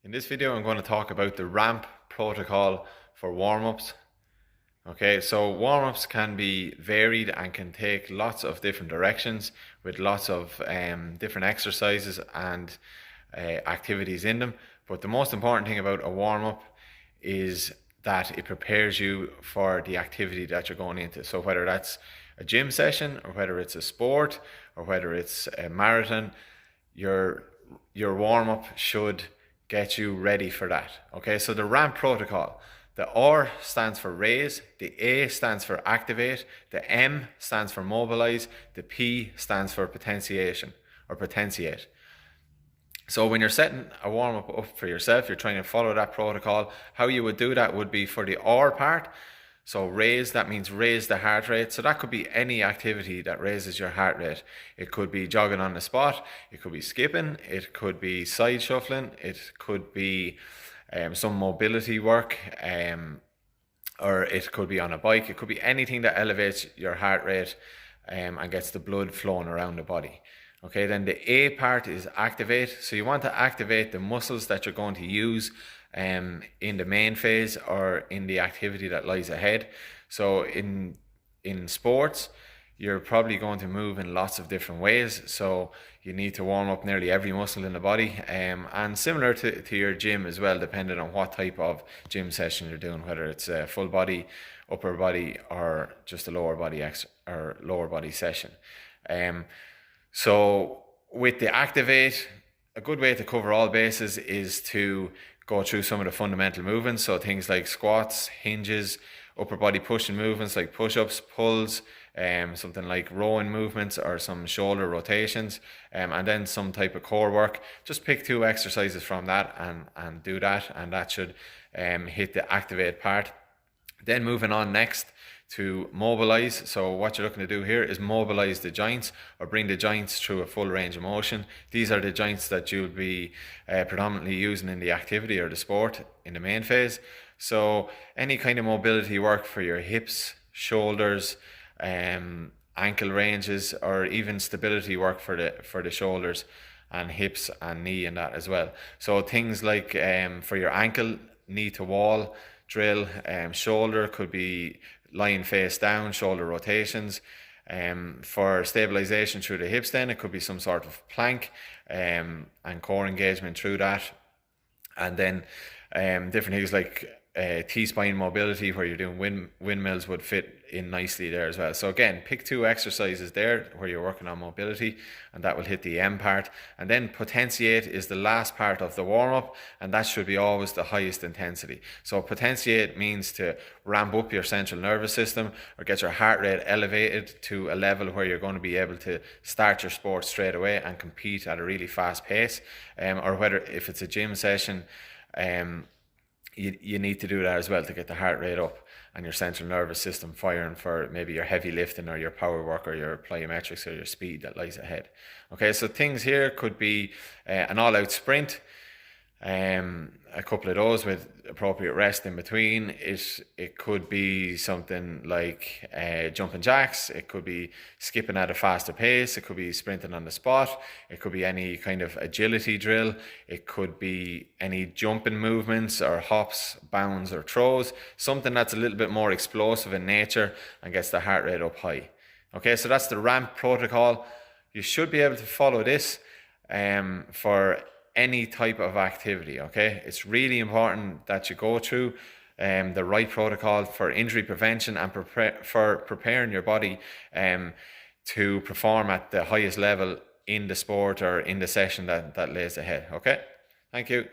In this video, I'm going to talk about the ramp protocol for warm-ups. Okay, so warm-ups can be varied and can take lots of different directions with lots of different exercises and activities in them. But the most important thing about a warm-up is that it prepares you for the activity that you're going into. So whether that's a gym session or whether it's a sport or whether it's a marathon, your warm-up should get you ready for that. Okay, so the ramp protocol, the R stands for raise, the A stands for activate, the M stands for mobilize, the P stands for potentiation or potentiate. So when you're setting a warm-up up for yourself, you're trying to follow that protocol. How you would do that would be for the R part. So raise, that means raise the heart rate. So that could be any activity that raises your heart rate. It could be jogging on the spot, it could be skipping, it could be side shuffling, it could be some mobility work, or it could be on a bike. It could be anything that elevates your heart rate and gets the blood flowing around the body. Okay, then the A part is activate. So you want to activate the muscles that you're going to use in the main phase or in the activity that lies ahead. So in sports, you're probably going to move in lots of different ways. So you need to warm up nearly every muscle in the body, and similar to your gym as well, depending on what type of gym session you're doing, whether it's a full body, upper body, or just a lower body session. So with the activate, a good way to cover all bases is to go through some of the fundamental movements. So things like squats, hinges, upper body pushing movements like push-ups, pulls, something like rowing movements or some shoulder rotations, and then some type of core work. Just pick 2 exercises from that and do that, and that should hit the activate part. Then moving on next to mobilize. So what you're looking to do here is mobilize the joints or bring the joints through a full range of motion. These are the joints that you'll be predominantly using in the activity or the sport in the main phase. So any kind of mobility work for your hips, shoulders, ankle ranges, or even stability work for the shoulders and hips and knee and that as well. So things like for your ankle, knee to wall drill, shoulder could be lying face down, shoulder rotations. For stabilization through the hips, then it could be some sort of plank and core engagement through that. And then different things like T-spine mobility, where you're doing windmills, would fit in nicely there as well. So again, pick 2 exercises there where you're working on mobility, and that will hit the M part. And then potentiate is the last part of the warm-up, and that should be always the highest intensity. So potentiate means to ramp up your central nervous system or get your heart rate elevated to a level where you're going to be able to start your sport straight away and compete at a really fast pace, or whether if it's a gym session, you need to do that as well to get the heart rate up and your central nervous system firing for maybe your heavy lifting or your power work or your plyometrics or your speed that lies ahead. Okay, so things here could be an all-out sprint, a couple of those with appropriate rest in between. It could be something like jumping jacks. It could be skipping at a faster pace. It could be sprinting on the spot. It could be any kind of agility drill. It could be any jumping movements or hops, bounds, or throws. Something that's a little bit more explosive in nature and gets the heart rate up high. Okay, so that's the ramp protocol. You should be able to follow this for any type of activity. Okay, it's really important that you go through the right protocol for injury prevention and for preparing your body to perform at the highest level in the sport or in the session that lays ahead. Okay, thank you.